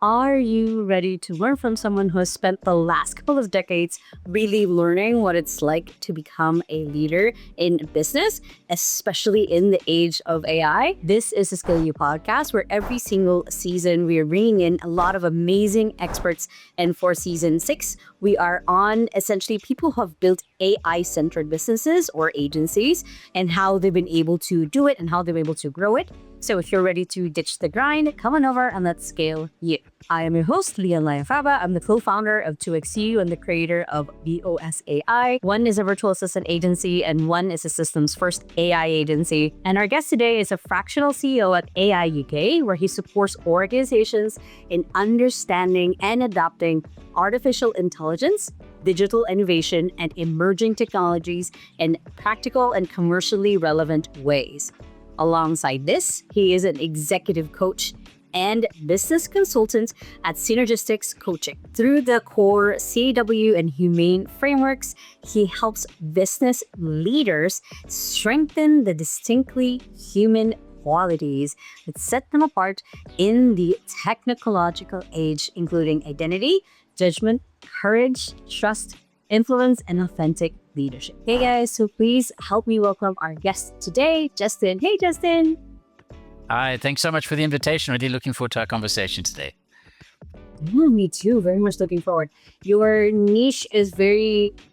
Are you ready to learn from someone who has spent the last couple of decades really learning what it's like to become a leader in business, especially in the age of AI? This is the Skill You podcast, where every single season we are bringing in a lot of amazing experts. And for season 6, we are on essentially people who have built AI-centered businesses or agencies and how they've been able to do it and how they've been able to grow it. So if you're ready to ditch the grind, come on over and let's scale you. I am your host, Lacaba. I'm the co-founder of 2XU and the creator of BOS AI. One is a virtual assistant agency and one is a system's first AI agency. And our guest today is a fractional CEO at AI UK, where he supports organizations in understanding and adopting artificial intelligence, digital innovation, and emerging technologies in practical and commercially relevant ways. Alongside this, he is an executive coach and business consultant at Synergistic Coaching. Through the core CAW and Humane frameworks, he helps business leaders strengthen the distinctly human qualities that set them apart in the technological age, including identity, judgment, courage, trust, influence, and authentic leadership. Hey guys, so please help me welcome our guest today, Justin. Hey Justin. Hi, thanks so much for the invitation. Really looking forward to our conversation today. Me too, very much looking forward. Your niche is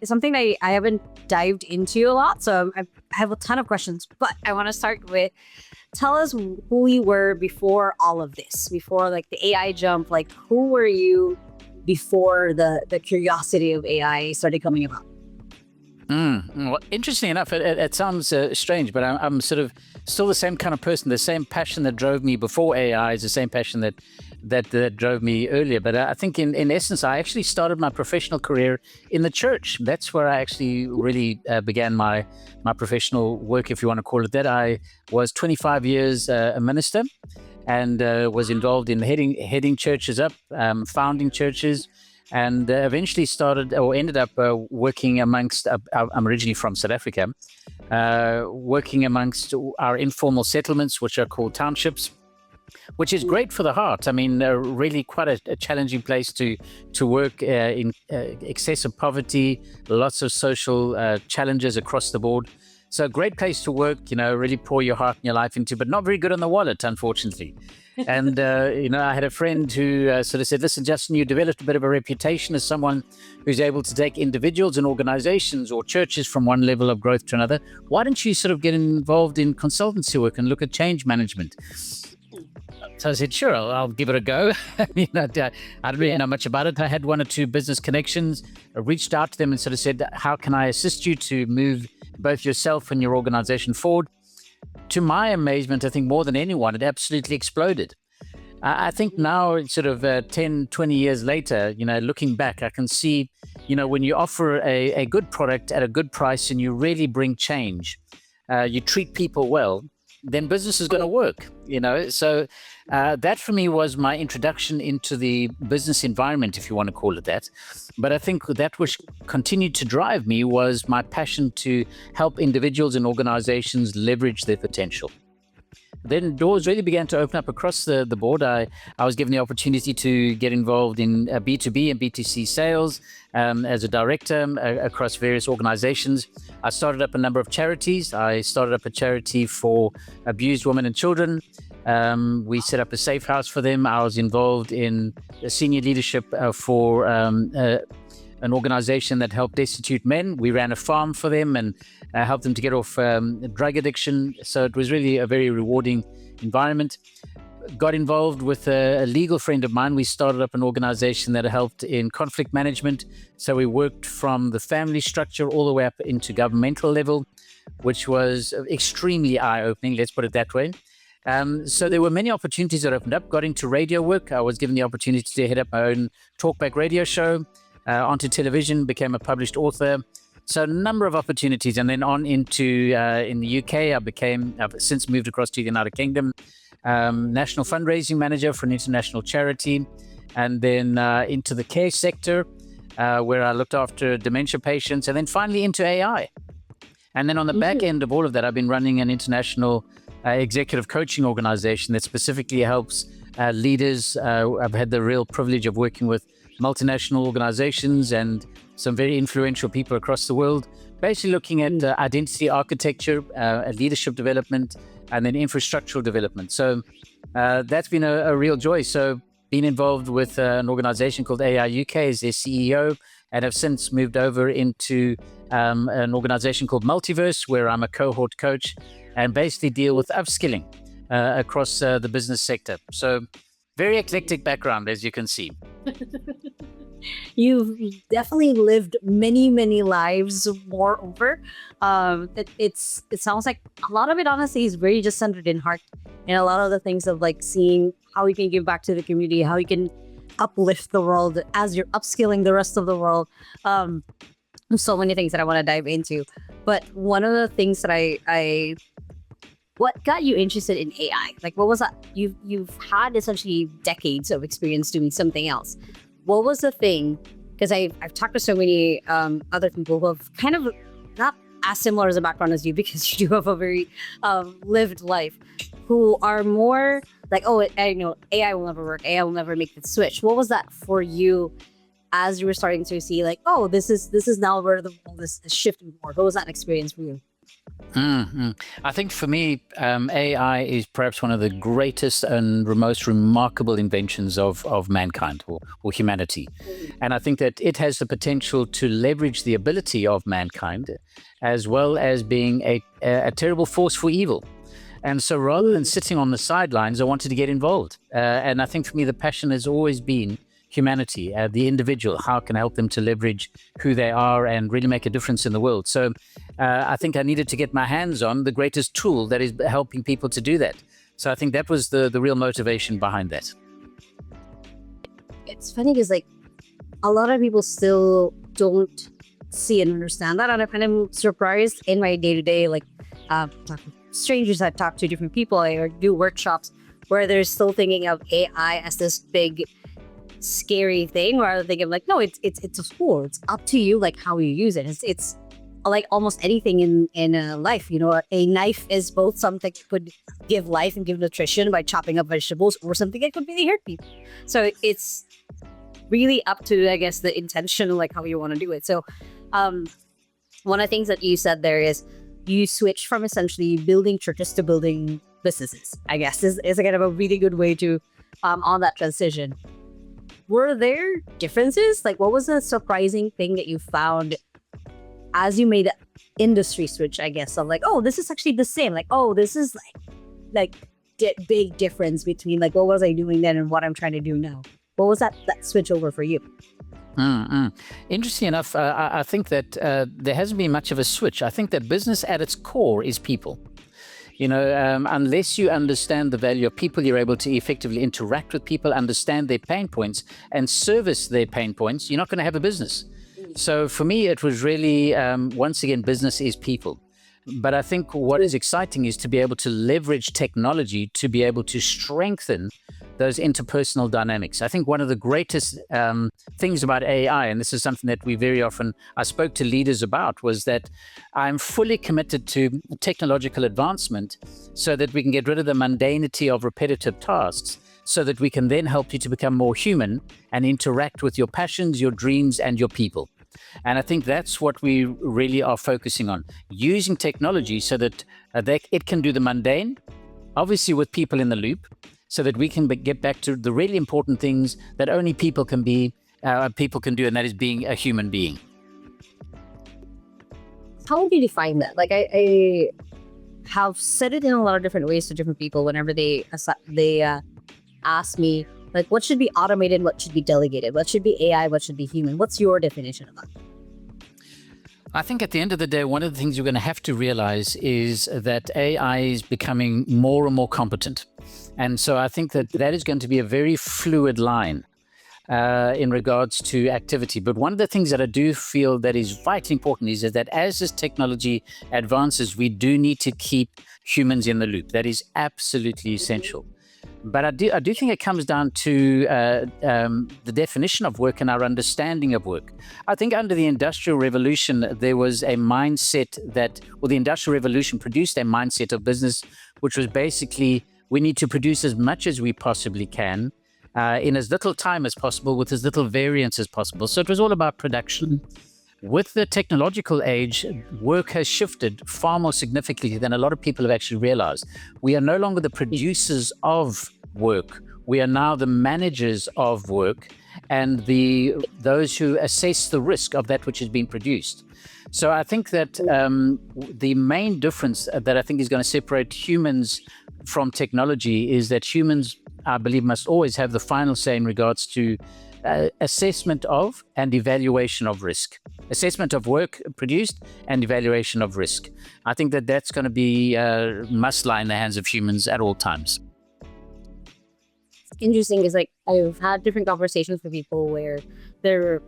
something that I haven't dived into a lot, so I have a ton of questions, but I want to start with, tell us who you were before all of this, before like the AI jump. Like, who were you before the curiosity of AI started coming about? Well, interesting enough, it sounds strange, but I'm sort of still the same kind of person. The same passion that drove me before AI is the same passion that drove me earlier. But I think in essence, I actually started my professional career in the church. That's where I actually really began my professional work, if you want to call it that. I was 25 years a minister and was involved in heading churches up, founding churches, and eventually ended up working amongst, I'm originally from South Africa, working amongst our informal settlements, which are called townships, which is great for the heart. I mean, really quite a challenging place to work in excessive poverty, lots of social challenges across the board. So a great place to work, really pour your heart and your life into, but not very good on the wallet, unfortunately. And, I had a friend who sort of said, listen, Justin, you developed a bit of a reputation as someone who's able to take individuals and organizations or churches from one level of growth to another. Why don't you sort of get involved in consultancy work and look at change management? So I said, sure, I'll give it a go. I don't really know much about it. I had one or two business connections. I reached out to them and sort of said, how can I assist you to move both yourself and your organization forward? To my amazement, I think more than anyone, it absolutely exploded. I think now, sort of 10, 20 years later, looking back, I can see, when you offer a good product at a good price and you really bring change, you treat people well, then business is going to work, So that for me was my introduction into the business environment, if you want to call it that. But I think that which continued to drive me was my passion to help individuals and organizations leverage their potential. Then doors really began to open up across the board. I was given the opportunity to get involved in B2B and B2C sales as a director across various organizations. I started up a number of charities. I started up a charity for abused women and children. We set up a safe house for them. I was involved in senior leadership for an organization that helped destitute men. We ran a farm for them and helped them to get off drug addiction. So it was really a very rewarding environment. Got involved with a legal friend of mine. We started up an organization that helped in conflict management. So we worked from the family structure all the way up into governmental level, which was extremely eye-opening, let's put it that way. So there were many opportunities that opened up. Got into radio work. I was given the opportunity to head up my own talkback radio show. Onto television, became a published author. So a number of opportunities, and then on into in the UK, I've since moved across to the United Kingdom, national fundraising manager for an international charity, and then into the care sector, where I looked after dementia patients, and then finally into AI. And then on the back end of all of that, I've been running an international executive coaching organization that specifically helps leaders. I've had the real privilege of working with multinational organizations and some very influential people across the world, basically looking at identity architecture, leadership development, and then infrastructural development. So that's been a real joy. So been involved with an organization called AI UK as their CEO, and have since moved over into an organization called Multiverse, where I'm a cohort coach and basically deal with upskilling across the business sector. So very eclectic background, as you can see. You've definitely lived many, many lives. Moreover, it sounds like a lot of it, honestly, is very just centered in heart, and a lot of the things of like seeing how you can give back to the community, how you can uplift the world as you're upskilling the rest of the world. There's so many things that I want to dive into, but one of the things that I what got you interested in AI? Like, what was that? You've had essentially decades of experience doing something else. What was the thing? Because I've talked to so many other people who have kind of not as similar as a background as you, because you do have a very lived life, who are more like, oh, I know AI will never work. AI will never make the switch. What was that for you as you were starting to see like, oh, this is now where the world is shifting more? What was that experience for you? I think for me, AI is perhaps one of the greatest and most remarkable inventions of mankind or humanity. And I think that it has the potential to leverage the ability of mankind, as well as being a terrible force for evil. And so rather than sitting on the sidelines, I wanted to get involved. And I think for me, the passion has always been humanity, the individual. How can I help them to leverage who they are and really make a difference in the world? So I think I needed to get my hands on the greatest tool that is helping people to do that. So I think that was the real motivation behind that. It's funny because like a lot of people still don't see and understand that, and I find I'm surprised in my day-to-day, like talking to strangers, I talk to different people, I do workshops where they're still thinking of AI as this big scary thing, where I think of like, no, it's a tool. It's up to you, like how you use it. It's like almost anything in life. You know, a knife is both something that could give life and give nutrition by chopping up vegetables, or something that could really hurt people. So it's really up to, I guess, the intention, like how you want to do it. So one of the things that you said there is you switched from essentially building churches to building businesses, I guess, is kind of a really good way to on that transition. Were there differences? Like, what was the surprising thing that you found as you made the industry switch, I guess, of like, oh, this is actually the same. Like, oh, this is like big difference between like, what was I doing then and what I'm trying to do now? What was that switch over for you? Interesting enough, I think that there hasn't been much of a switch. I think that business at its core is people. You know, unless you understand the value of people, you're able to effectively interact with people, understand their pain points, and service their pain points, you're not going to have a business. So for me, it was really, once again, business is people. But I think what is exciting is to be able to leverage technology to be able to strengthen those interpersonal dynamics. I think one of the greatest things about AI, and this is something that I spoke to leaders about, was that I'm fully committed to technological advancement so that we can get rid of the mundanity of repetitive tasks, so that we can then help you to become more human and interact with your passions, your dreams, and your people. And I think that's what we really are focusing on, using technology so that it can do the mundane, obviously with people in the loop, so that we can get back to the really important things that only people can do, and that is being a human being. How would you define that? Like, I have said it in a lot of different ways to different people whenever they ask me, like, what should be automated, what should be delegated, what should be AI, what should be human? What's your definition of that? I think at the end of the day, one of the things you're going to have to realize is that AI is becoming more and more competent. And so I think that is going to be a very fluid line in regards to activity. But one of the things that I do feel that is vitally important is that as this technology advances, we do need to keep humans in the loop. That is absolutely essential. But I do think it comes down to the definition of work and our understanding of work. I think under the Industrial Revolution, there was a mindset the Industrial Revolution produced a mindset of business, which was basically We need to produce as much as we possibly can in as little time as possible with as little variance as possible. So it was all about production. With the technological age, work has shifted far more significantly than a lot of people have actually realized. We are no longer the producers of work. We are now the managers of work and those who assess the risk of that which is being produced. So I think that the main difference that I think is going to separate humans from technology is that humans, I believe, must always have the final say in regards to assessment of and evaluation of risk. Assessment of work produced and evaluation of risk. I think that that's going to be must lie in the hands of humans at all times. Interesting is like I've had different conversations with people where they're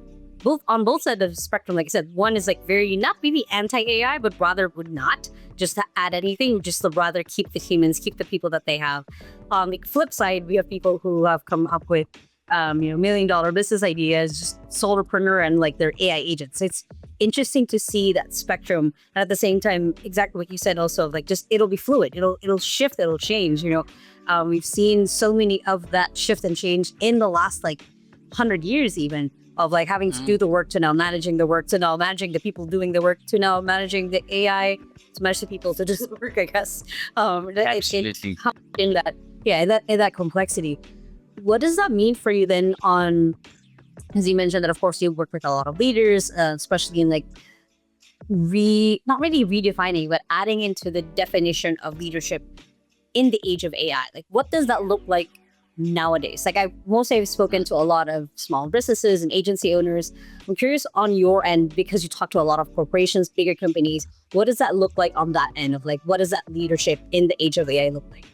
both on both sides of the spectrum. Like I said, one is like very not really anti-AI, but rather would not just to add anything, just to rather keep the humans, keep the people that they have. On the flip side, we have people who have come up with $1 million business ideas, just solopreneur and like their AI agents. It's interesting to see that spectrum. And at the same time, exactly what you said also, like just it'll be fluid, it'll shift, it'll change. We've seen so many of that shift and change in the last like 100 years even, of like having to do the work to now managing the work to now managing the people doing the work to now managing the AI to manage the people to just work, I guess. Absolutely. In that complexity. What does that mean for you then on, as you mentioned that of course you work with a lot of leaders, especially in like not really redefining, but adding into the definition of leadership in the age of AI. Like what does that look like nowadays? Like I've spoken to a lot of small businesses and agency owners. I'm curious on your end, because you talk to a lot of corporations, bigger companies, what does that look like on that end of like, what does that leadership in the age of AI look like?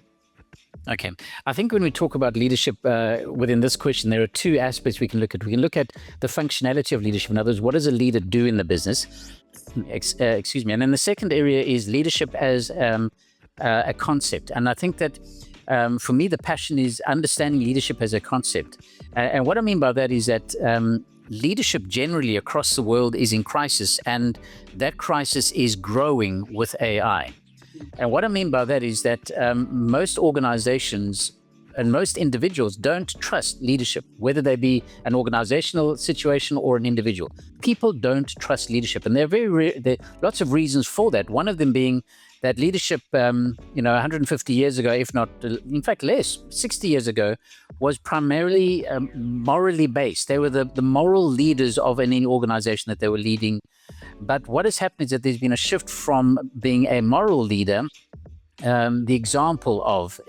Okay. I think when we talk about leadership within this question, there are two aspects we can look at. We can look at the functionality of leadership. In other words, what does a leader do in the business? Excuse me. And then the second area is leadership as a concept. And I think that for me, the passion is understanding leadership as a concept. And what I mean by that is that leadership generally across the world is in crisis, and that crisis is growing with AI. And what I mean by that is that most organizations and most individuals don't trust leadership, whether they be an organizational situation or an individual. People don't trust leadership. And there are lots of reasons for that. One of them being that leadership, 150 years ago, if not, in fact, less, 60 years ago, was primarily morally based. They were the moral leaders of any organization that they were leading. But what has happened is that there's been a shift from being a moral leader, the example of,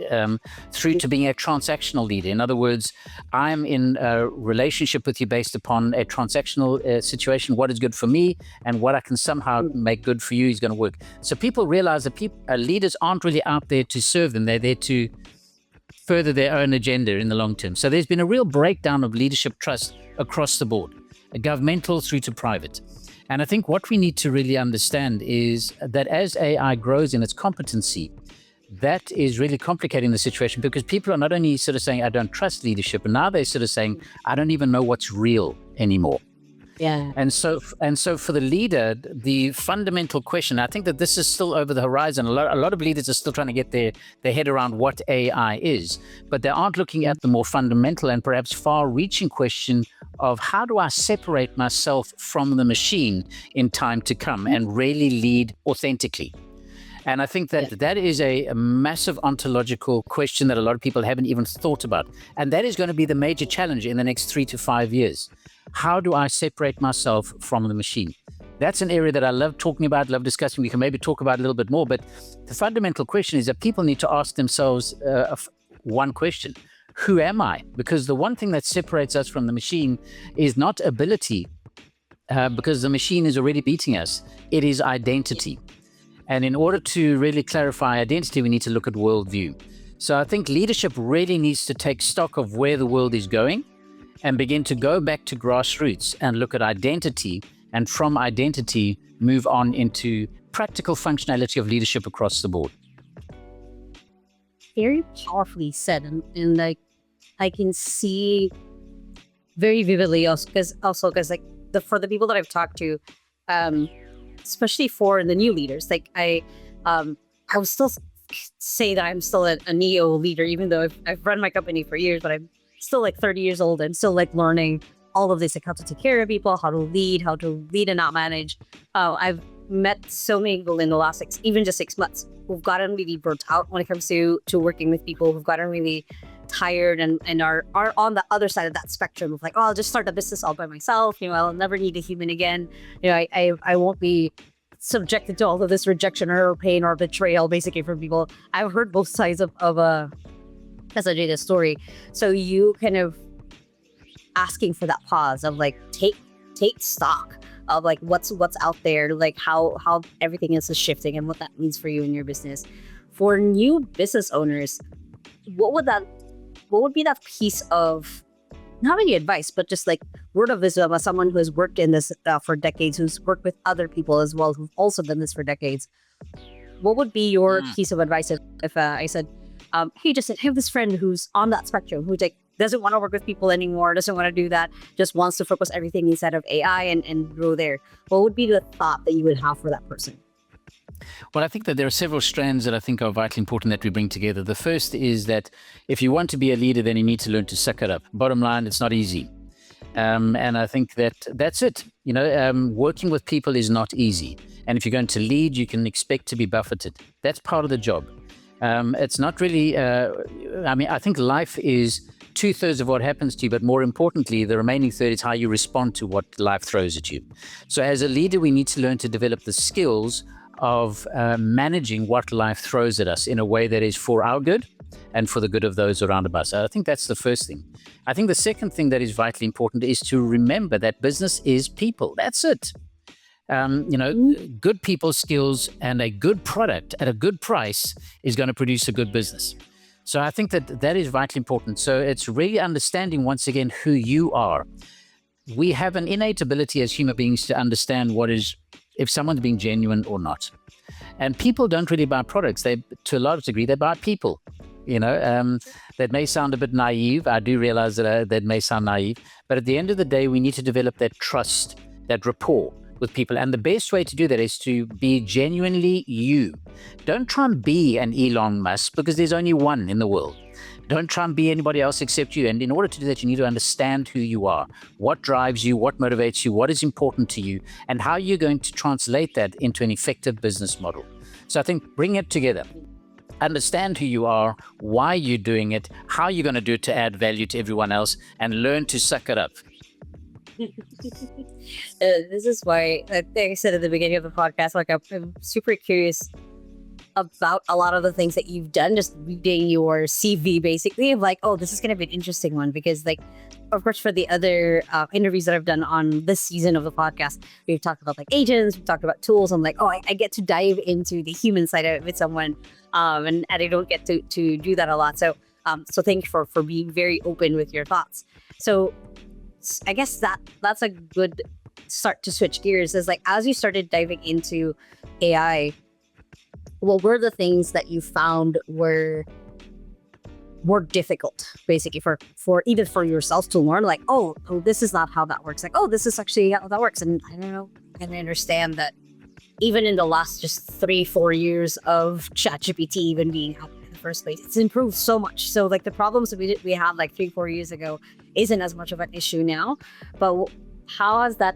through to being a transactional leader. In other words, I'm in a relationship with you based upon a transactional situation. What is good for me and what I can somehow make good for you is going to work. So people realize that leaders aren't really out there to serve them. They're there to further their own agenda in the long term. So there's been a real breakdown of leadership trust across the board, governmental through to private. And I think what we need to really understand is that as AI grows in its competency, that is really complicating the situation, because people are not only sort of saying, I don't trust leadership, but now they're sort of saying, I don't even know what's real anymore. Yeah. And so for the leader, the fundamental question, I think that this is still over the horizon. A lot of leaders are still trying to get their head around what AI is, but they aren't looking at the more fundamental and perhaps far-reaching question of how do I separate myself from the machine in time to come and really lead authentically. And I think that that is a massive ontological question that a lot of people haven't even thought about. And that is going to be the major challenge in the next 3 to 5 years. How do I separate myself from the machine? That's an area that I love talking about, love discussing. We can maybe talk about it a little bit more. But the fundamental question is that people need to ask themselves one question. Who am I? Because the one thing that separates us from the machine is not ability, because the machine is already beating us. It is identity. And in order to really clarify identity, we need to look at worldview. So I think leadership really needs to take stock of where the world is going and begin to go back to grassroots and look at identity, and from identity move on into practical functionality of leadership across the board. Very powerfully said, and like I can see very vividly also because like for the people that I've talked to, especially for the new leaders, like I was still say that I'm still a neo leader, even though I've run my company for years, but I'm still like 30 years old and still like learning all of this, like how to take care of people, how to lead and not manage. I've met so many people in the last even just 6 months who've gotten really burnt out when it comes to working with people, who've gotten really tired and are on the other side of that spectrum of like, oh, I'll just start a business all by myself. I'll never need a human again. I won't be subjected to all of this rejection or pain or betrayal basically from people. I've heard both sides of Jada's story. So you kind of asking for that pause of like, take stock of like what's out there, like how everything is shifting and what that means for you in your business. For new business owners, what would be that piece of, not any advice, but just like word of wisdom as someone who has worked in this for decades, who's worked with other people as well, who've also done this for decades? What would be your piece of advice if I said, hey, just I have this friend who's on that spectrum, who like doesn't want to work with people anymore, doesn't want to do that, just wants to focus everything inside of AI and grow there. What would be the thought that you would have for that person? Well, I think that there are several strands that I think are vitally important that we bring together. The first is that if you want to be a leader, then you need to learn to suck it up. Bottom line, it's not easy. And I think that's it. Working with people is not easy. And if you're going to lead, you can expect to be buffeted. That's part of the job. It's not really, I think life is 2/3 of what happens to you, but more importantly, the remaining third is how you respond to what life throws at you. So as a leader, we need to learn to develop the skills of managing what life throws at us in a way that is for our good and for the good of those around us. I think that's the first thing. I think the second thing that is vitally important is to remember that business is people. That's it. Good people skills and a good product at a good price is going to produce a good business. So I think that is vitally important. So it's really understanding, once again, who you are. We have an innate ability as human beings to understand if someone's being genuine or not. And people don't really buy products. To a large degree, they buy people. That may sound a bit naive. I do realize that may sound naive. But at the end of the day, we need to develop that trust, that rapport with people. And the best way to do that is to be genuinely you. Don't try and be an Elon Musk, because there's only one in the world. Don't try and be anybody else except you. And in order to do that, you need to understand who you are, what drives you, what motivates you, what is important to you, and how you're going to translate that into an effective business model. So I think bring it together. Understand who you are, why you're doing it, how you're going to do it to add value to everyone else, and learn to suck it up. This is why, like I said at the beginning of the podcast, like I'm super curious about a lot of the things that you've done, just reading your CV basically, of like, oh, this is going to be an interesting one, because like, of course, for the other interviews that I've done on this season of the podcast, we've talked about like agents, we've talked about tools. I'm like, oh, I get to dive into the human side of it with someone, and I don't get to do that a lot. So thank you for being very open with your thoughts. So I guess that's a good start to switch gears, is like, as you started diving into AI, what were the things that you found were more difficult, basically, for even for yourself to learn, like, oh, this is not how that works. Like, oh, this is actually how that works. And I don't know, I understand that even in the last just 3-4 years of ChatGPT even being out in the first place, it's improved so much. So like the problems that we had like 3-4 years ago isn't as much of an issue now. But how has that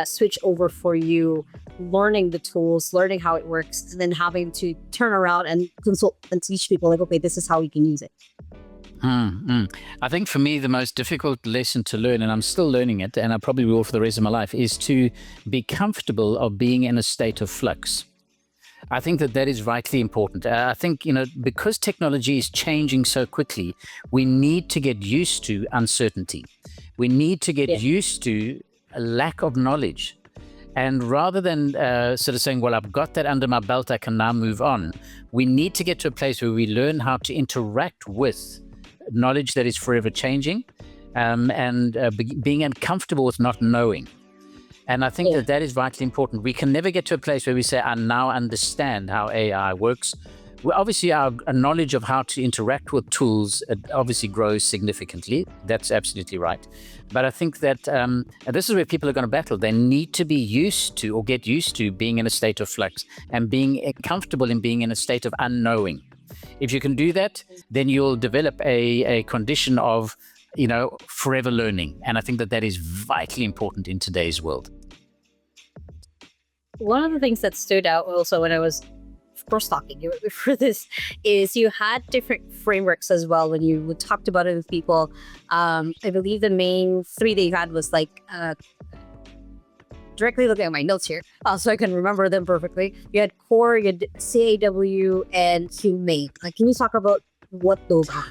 switch over for you, learning the tools, learning how it works, and then having to turn around and consult and teach people like, okay, this is how we can use it? I think for me, the most difficult lesson to learn, and I'm still learning it, and I probably will for the rest of my life, is to be comfortable of being in a state of flux. I think that is vitally important. I think, because technology is changing so quickly, we need to get used to uncertainty. We need to get used to a lack of knowledge. And rather than sort of saying, well, I've got that under my belt, I can now move on, we need to get to a place where we learn how to interact with knowledge that is forever changing, and being uncomfortable with not knowing. And I think that is vitally important. We can never get to a place where we say, I now understand how AI works. Well, obviously, our knowledge of how to interact with tools obviously grows significantly. That's absolutely right. But I think that and this is where people are going to battle. They need to be used to, or get used to, being in a state of flux and being comfortable in being in a state of unknowing. If you can do that, then you'll develop a condition of, forever learning. And I think that is vitally important in today's world. One of the things that stood out also when I was first talking to you before this is you had different frameworks as well when you talked about it with people. I believe the main three that you had was directly looking at my notes here, so I can remember them perfectly. You had core, you had CAW, and humane. Can you talk about what those are?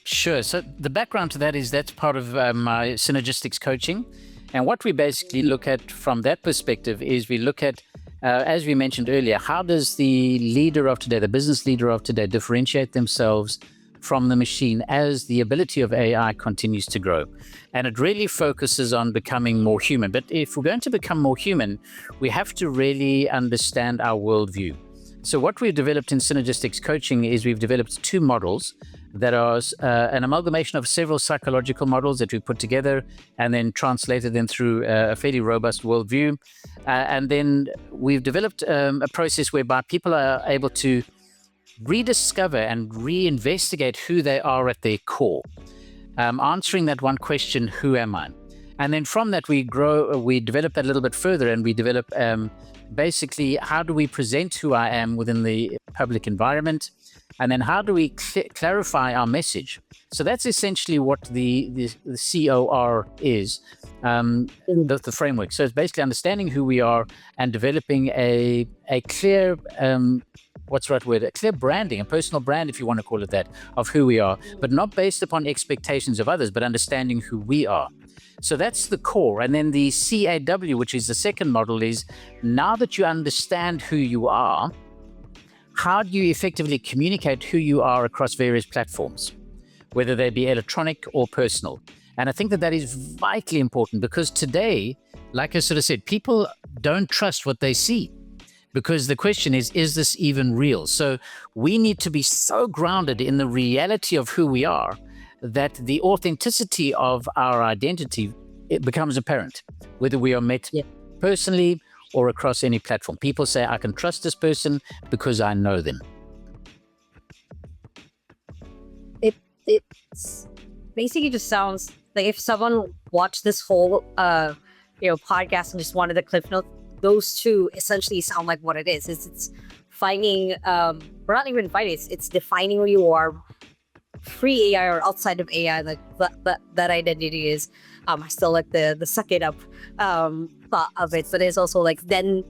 Sure. So the background to that is that's part of my Synergistic Coaching. And what we basically look at from that perspective is we look at, as we mentioned earlier, how does the leader of today, the business leader of today, differentiate themselves from the machine as the ability of AI continues to grow. And it really focuses on becoming more human. But if we're going to become more human, we have to really understand our worldview. So what we've developed in Synergistic Coaching is we've developed two models that are an amalgamation of several psychological models that we put together and then translated them through a fairly robust worldview. And then we've developed a process whereby people are able to rediscover and reinvestigate who they are at their core, answering that one question, who am I? And then from that, we develop that a little bit further, and we develop basically how do we present who I am within the public environment, and then how do we clarify our message. So that's essentially what the COR is, the framework. So it's basically understanding who we are and developing a clear what's the right word? A clear branding, a personal brand, if you want to call it that, of who we are, but not based upon expectations of others, but understanding who we are. So that's the core. And then the CAW, which is the second model, is now that you understand who you are, how do you effectively communicate who you are across various platforms, whether they be electronic or personal? And I think that is vitally important because today, like I sort of said, people don't trust what they see. Because the question is this even real? So we need to be so grounded in the reality of who we are that the authenticity of our identity, it becomes apparent, whether we are met personally or across any platform. People say, I can trust this person because I know them. It's basically just sounds like if someone watched this whole podcast and just wanted the cliff notes, those two essentially sound like what it is. It's finding, or not even finding, it's defining who you are, free AI or outside of AI, like that identity is. I still like the suck it up thought of it, but it's also like then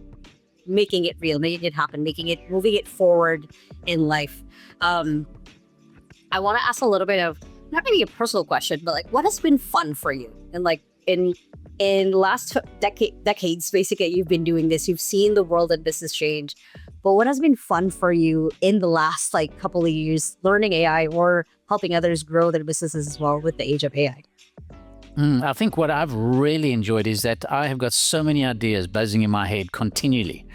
making it real, making it happen, moving it forward in life. I want to ask a little bit of, not maybe a personal question, but what has been fun for you? And in last decades, basically, you've been doing this. You've seen the world and business change. But what has been fun for you in the last couple of years, learning AI or helping others grow their businesses as well with the age of AI? I think what I've really enjoyed is that I have got so many ideas buzzing in my head continually.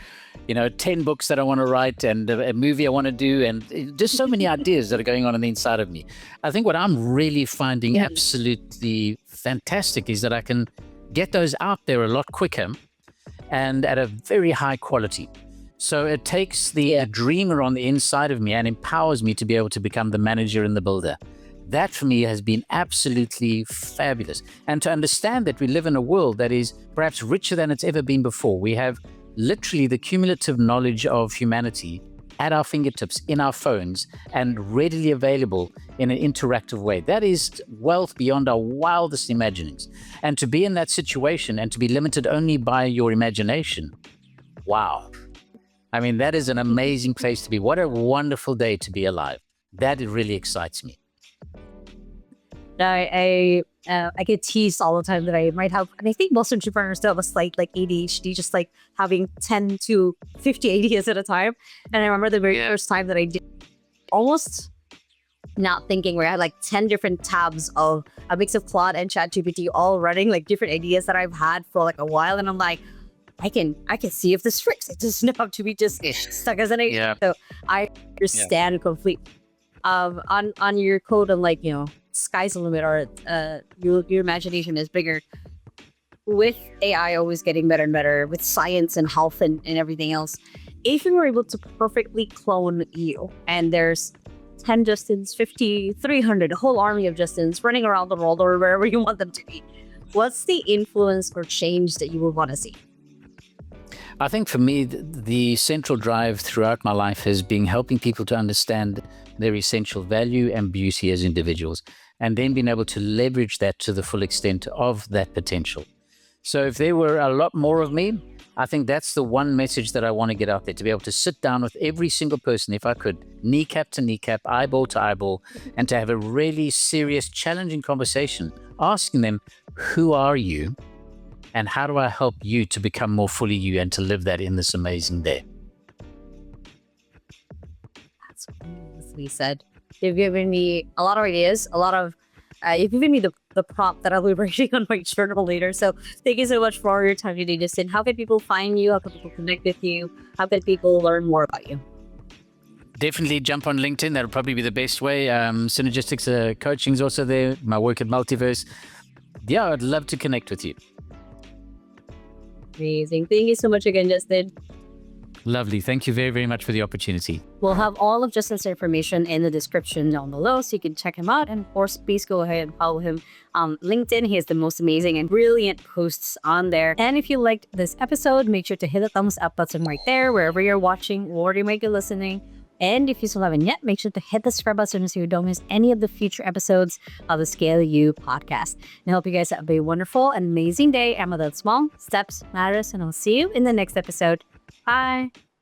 10 books that I want to write and a movie I want to do, and just so many ideas that are going on the inside of me. I think what I'm really finding absolutely fantastic is that I can get those out there a lot quicker and at a very high quality. So it takes the dreamer on the inside of me and empowers me to be able to become the manager and the builder. That for me has been absolutely fabulous. And to understand that we live in a world that is perhaps richer than it's ever been before. We have literally the cumulative knowledge of humanity at our fingertips, in our phones, and readily available in an interactive way. That is wealth beyond our wildest imaginings. And to be in that situation and to be limited only by your imagination, wow. I mean, that is an amazing place to be. What a wonderful day to be alive. That really excites me. I get teased all the time that I might have, and I think most entrepreneurs still have a slight ADHD, just having 10 to 50 ideas at a time. And I remember the very first time that I did, almost not thinking, where I had 10 different tabs of a mix of Claude and ChatGPT all running different ideas that I've had for a while. And I'm like, I can see if this works. It doesn't have to be just stuck as an idea. So I understand completely. On your code and sky's the limit, or your imagination is bigger. With AI always getting better and better, with science and health and everything else, if you were able to perfectly clone you, and there's 10 Justins, 50, 300, a whole army of Justins running around the world or wherever you want them to be, what's the influence or change that you would want to see? I think for me, the central drive throughout my life has been helping people to understand their essential value and beauty as individuals, and then being able to leverage that to the full extent of that potential. So if there were a lot more of me, I think that's the one message that I want to get out there, to be able to sit down with every single person, if I could, kneecap to kneecap, eyeball to eyeball, and to have a really serious, challenging conversation, asking them, who are you? And how do I help you to become more fully you and to live that in this amazing day? That's beautifully said. You've given me a lot of ideas, you've given me the prompt that I'll be writing on my journal later. So thank you so much for your time today, Justin. How can people find you? How can people connect with you? How can people learn more about you? Definitely jump on LinkedIn. That'll probably be the best way. Synergistic Coaching is also there. My work at Multiverse. Yeah, I'd love to connect with you. Amazing. Thank you so much again, Justin. Lovely. Thank you very, very much for the opportunity. We'll have all of Justin's information in the description down below, so you can check him out. And of course, please go ahead and follow him on LinkedIn. He has the most amazing and brilliant posts on there. And if you liked this episode, make sure to hit the thumbs up button right there, wherever you're watching or you might be listening. And if you still haven't yet, make sure to hit the subscribe button so you don't miss any of the future episodes of the Scale You podcast. And I hope you guys have a wonderful and amazing day. And with that, small steps matters, and I'll see you in the next episode. Bye.